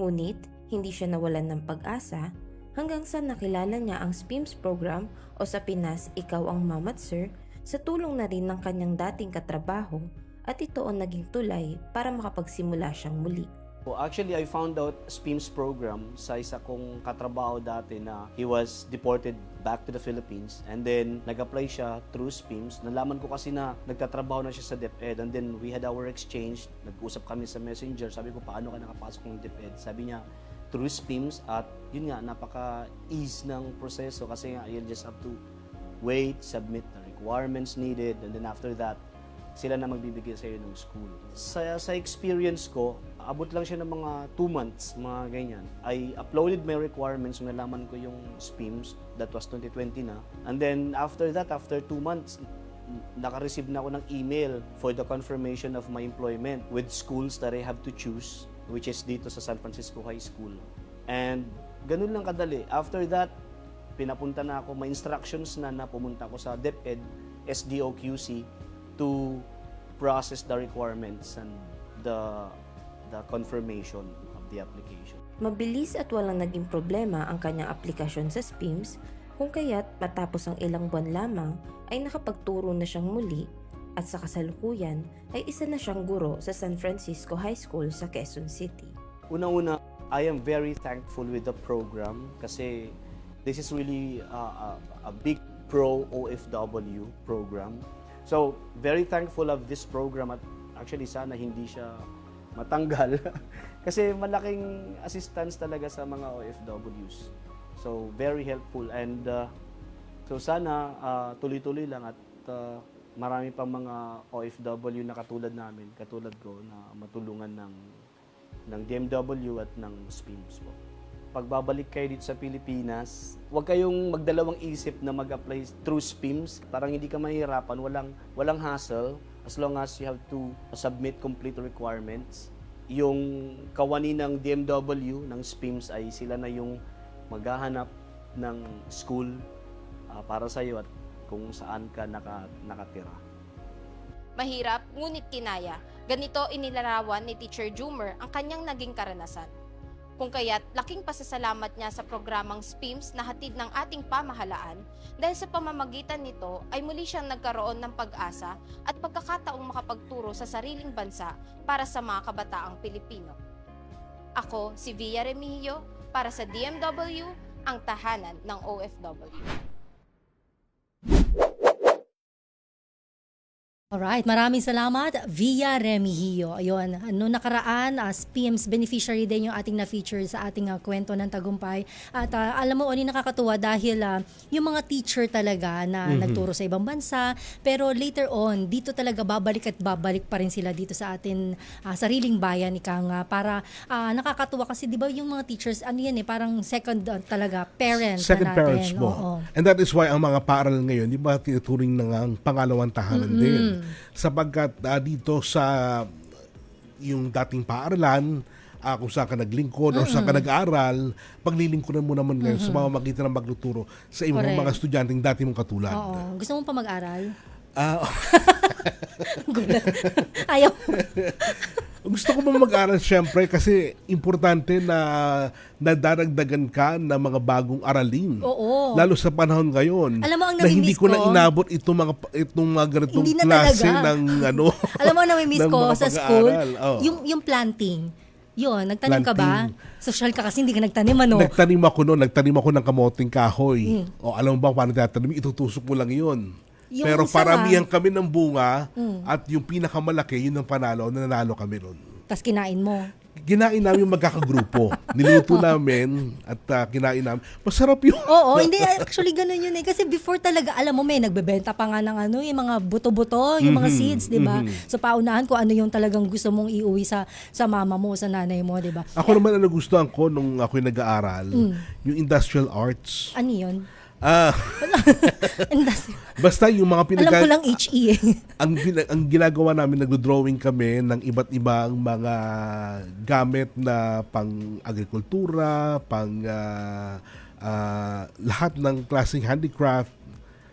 Ngunit, hindi siya nawalan ng pag-asa hanggang sa nakilala niya ang SPIMS program o sa Pinas, Ikaw ang Mama't Sir, sa tulong na rin ng kanyang dating katrabaho at ito ang naging tulay para makapagsimula siyang muli. So actually, I found out SPIMS program sa isa kong katrabaho dati na he was deported back to the Philippines and then nag-apply siya through SPIMS. Nalaman ko kasi na nagtatrabaho na siya sa DepEd and then we had our exchange. Nag-usap kami sa Messenger. Sabi ko, paano ka nakapasok ng DepEd? Sabi niya, through SPIMS at yun nga, napaka-ease ng proseso kasi nga, you'll just have to wait, submit the requirements needed and then after that, sila na magbibigay sa iyo ng school. Sa experience ko, abot lang siya ng mga 2 months, mga ganyan. I uploaded my requirements, nalaman ko yung SPIMS, that was 2020 na. And then after that, after 2 months, naka-receive na ako ng email for the confirmation of my employment with schools that I have to choose, which is dito sa San Francisco High School. And ganun lang kadali. After that, pinapunta na ako, may instructions na pumunta ako sa DepEd, SDOQC, to process the requirements and the confirmation of the application. Mabilis at walang naging problema ang kanyang aplikasyon sa SPIMS kung kaya't matapos ang ilang buwan lamang ay nakapagturo na siyang muli at sa kasalukuyan ay isa na siyang guro sa San Francisco High School sa Quezon City. Una-una, I am very thankful with the program kasi this is really a big pro-OFW program. So, very thankful of this program at actually sana hindi siya matanggal kasi malaking assistance talaga sa mga OFWs. So, very helpful and so sana tuloy-tuloy lang at marami pang mga OFW na katulad namin, katulad ko na matulungan ng DMW at ng SPIMS po. Pagbabalik kayo dito sa Pilipinas, huwag kayong magdalawang isip na mag-apply through SPIMS. Parang hindi ka mahirapan, walang hassle as long as you have to submit complete requirements. Yung kawani ng DMW, ng SPIMS ay sila na yung maghahanap ng school para sa iyo at kung saan ka nakatira. Mahirap, ngunit kinaya. Ganito inilarawan ni Teacher Jumer ang kanyang naging karanasan. Kung kaya't laking pasasalamat niya sa programang SPIMS na hatid ng ating pamahalaan dahil sa pamamagitan nito ay muli siyang nagkaroon ng pag-asa at pagkakataong makapagturo sa sariling bansa para sa mga kabataang Pilipino. Ako, si Via Remigio, para sa DMW, ang tahanan ng OFW. Alright, maraming salamat Via Remigio. Ayun, noong nakaraan as PM's beneficiary din yung ating na-feature sa ating kwento ng tagumpay. At alam mo, Oni, nakakatuwa dahil yung mga teacher talaga na nagturo sa ibang bansa, pero later on, dito talaga babalik pa rin sila dito sa atin sariling bayan, para nakakatuwa kasi di ba yung mga teachers, ano yan parang second talaga, parents Second na natin. parents mo. Oo. And that is why ang mga paaralan ngayon, di ba, tinuturing na nga ang pangalawang tahanan din. Sapagkat dito sa yung dating paaralan, kung saan ka naglingkod o saan ka nag-aaral, paglilingkuran mo naman ngayon sa pamamagitan ng magluturo sa ibang Correct. mga estudyanteng dati mong katulad. Oo. Gusto mo pa mag-aral? Gulat. Ayaw. Gusto ko mag-aral syempre kasi importante na nadaragdagan ka ng mga bagong aralin. Oo. Lalo sa panahon ngayon. Alam mo, ang na hindi namimiss ko na ko, inabot itong mga ganitong Hindi na klase talaga. ng Alam mo, namimiss ng ko mga sa school, pag-aaral. Oh. yung planting. Yun, nagtanim ka ba? Planting. Social ka kasi hindi ka nagtanim, ano? Nagtanim ako ng kamoting kahoy. O alam mo ba paano tatanim? Itutusok mo lang yun. Yung Pero isa paramihan kami ng bunga at yung pinakamalaki, yun ang panalo, nanalo kami ron. Tapos kinain mo. Ginain namin yung magkakagrupo. Niluto namin at kinain namin. Masarap yun. Oo, hindi, actually ganun yun Kasi before talaga, alam mo, may nagbebenta pa nga ng yung mga buto-buto, yung mga seeds, di ba? So paunahan ko ano yung talagang gusto mong iuwi sa mama mo, sa nanay mo, di ba? Ako naman ang nagustuhan ko nung ako'y nag-aaral, yung industrial arts. Ano yun? Basta yung mga Alam ko lang HE ang ginagawa namin, nagdo-drawing kami ng iba't ibang mga gamit na pang-agrikultura, lahat ng klaseng handicraft.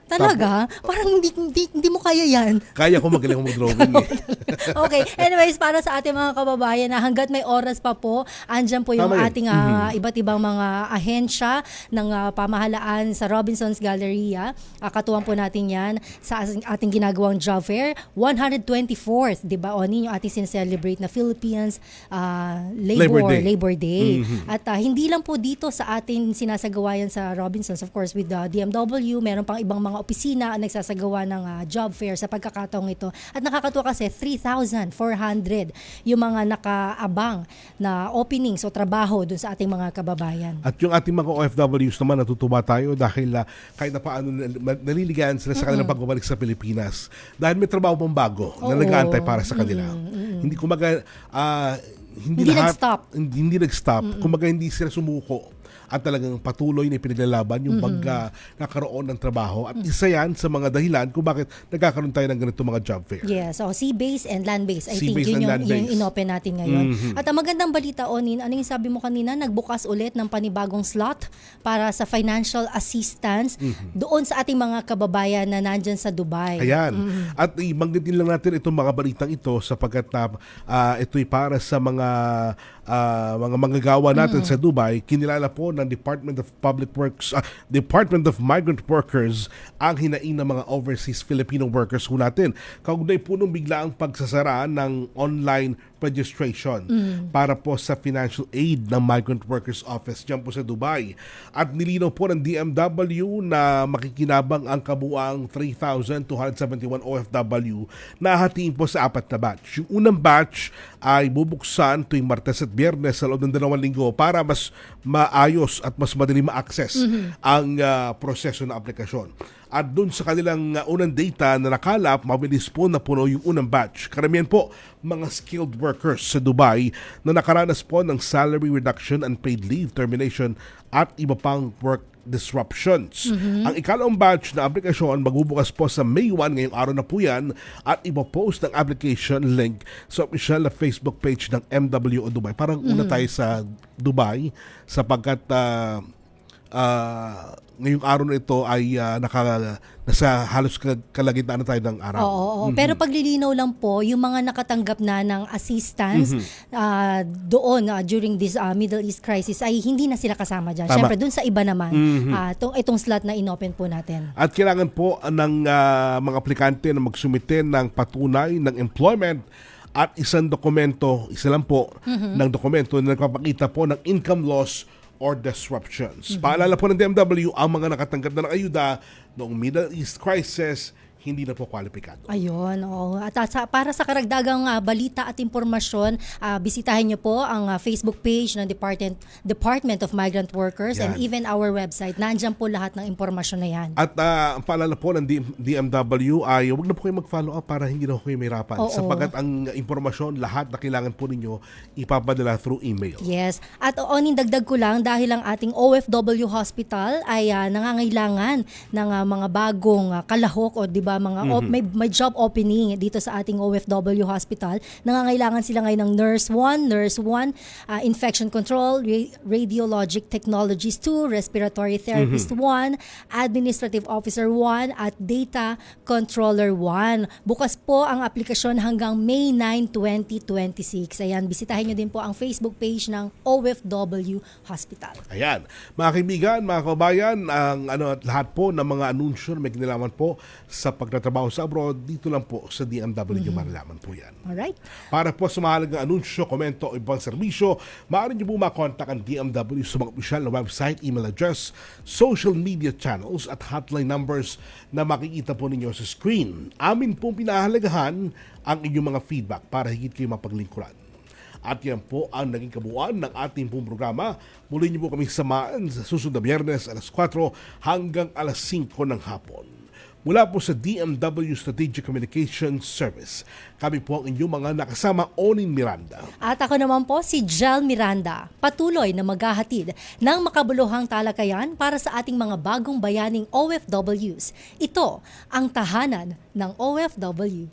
Talaga? Parang hindi mo kaya yan. Kaya ko magaling mag-drawing Okay. Anyways, para sa ating mga kababayan na hanggat may oras pa po, andyan po yung Tama yun. ating iba't ibang mga ahensya ng pamahalaan sa Robinson's Galleria. Katuwang po natin yan sa ating ginagawang job fair. 124th, di ba, Oni, yung ating sincelebrate na Philippines Labor Day. At hindi lang po dito sa ating sinasagawa yan sa Robinson's, of course, with DMW, meron pang ibang mga opisina ang nagsasagawa ng job fair sa pagkakataong ito. At nakakatuwa kasi 3,400 yung mga nakaabang na openings o trabaho dun sa ating mga kababayan. At yung ating mga OFWs naman, natutuwa tayo dahil kahit na paano naliligayan sila sa kanilang pagbabalik sa Pilipinas. Dahil may trabaho pang bago na nag-aantay para sa kanila. Hindi kumaga hindi nag-stop. Kumaga hindi sila sumuko. At talagang patuloy na pinaglalaban yung pagkakaroon ng trabaho. At isa yan sa mga dahilan kung bakit nagkakaroon tayo ng ganito mga job fair. Yes, so sea-based and land-based. I think Sea-based yun and yung land-based. in-open natin ngayon. At ang magandang balita, Onin, ano yung sabi mo kanina? Nagbukas ulit ng panibagong slot para sa financial assistance doon sa ating mga kababayan na nandyan sa Dubai. Ayan. At ibanggitin lang natin itong mga balitang ito sapagkat ito'y para sa mga manggagawa natin sa Dubai. Kinilala po ng Department of Public Works, Department of Migrant Workers ang hinaing ng mga overseas Filipino workers ho natin. Kaugnay po nung biglaang pagsasara ng online registration para po sa financial aid ng Migrant Workers Office dyan po sa Dubai. At nilinaw po ng DMW na makikinabang ang kabuang 3,271 OFW na hatiin po sa 4 na batch. Yung unang batch ay bubuksan tuwing Martes at Biyernes sa loob ng 2 linggo para mas maayos at mas madali ma-access ang proseso ng aplikasyon. At doon sa kanilang unang data na nakalap, mabilis po na puno yung unang batch. Karamihan po mga skilled workers sa Dubai na nakaranas po ng salary reduction, unpaid leave termination at iba pang work disruptions. Ang ikalawang batch na aplikasyon magbubukas po sa May 1, ngayong araw na po yan, at ipopost ang application link sa official na Facebook page ng MWO Dubai. Parang una tayo sa Dubai sapagkat ngayong araw na ito ay nasa halos kalagitnaan na tayo ng araw. Oo. Pero paglilinaw lang po, yung mga nakatanggap na ng assistance doon during this Middle East crisis ay hindi na sila kasama dyan. Tama. Siyempre, doon sa iba naman, itong slot na inopen po natin. At kailangan po ng mga aplikante na magsumite ng patunay ng employment at isang dokumento, isa lang po ng dokumento na nagpapakita po ng income loss or disruptions. Paalala po ng DMW, ang mga nakatanggap na ng ayuda noong Middle East crisis, hindi na po kwalipikado. Ayun, oo. At para sa karagdagang balita at impormasyon, bisitahin niyo po ang Facebook page ng Department of Migrant Workers and Yan. even our website. Nandiyan po lahat ng impormasyon na yan. At ang paalala po ng DMW ay huwag na po kayo mag-follow up para hindi na po kayo mahirapan. Oo. Sapagat ang impormasyon, lahat na kailangan po ninyo, ipapadala through email. Yes. At dagdag ko lang, dahil ang ating OFW Hospital ay nangangailangan ng mga bagong kalahok o di ba mga may job opening dito sa ating OFW Hospital. Nangangailangan sila ngayon ng Nurse 1, Infection Control, Radiologic Technologies 2, Respiratory Therapist 1, Administrative Officer 1 at Data Controller 1. Bukas po ang aplikasyon hanggang May 9, 2026. Ayan, bisitahin nyo din po ang Facebook page ng OFW Hospital. Ayan. Mga kaibigan, mga kabayan, ang at lahat po ng mga anunsyo na may kinalaman po sa pagtatrabaho sa abroad, dito lang po sa DMW malalaman po yan. Alright. Para po sa mahalagang anunsyo, komento o ibang serbisyo, maaari niyo po makontak ang DMW sa mga opisyal na website, email address, social media channels at hotline numbers na makikita po ninyo sa screen. Amin pong pinahalagahan ang inyong mga feedback para higit kayo mapaglingkuran. At yan po ang naging kabuuan ng ating pong programa. Muli niyo po kami samaan sa susunod na Biyernes alas 4 hanggang alas 5 ng hapon. Mula po sa DMW Strategic Communications Service, kami po ang inyong mga nakasama, Onin Miranda. At ako naman po si Jel Miranda, patuloy na maghahatid ng makabuluhang talakayan para sa ating mga bagong bayaning OFWs. Ito ang tahanan ng OFW.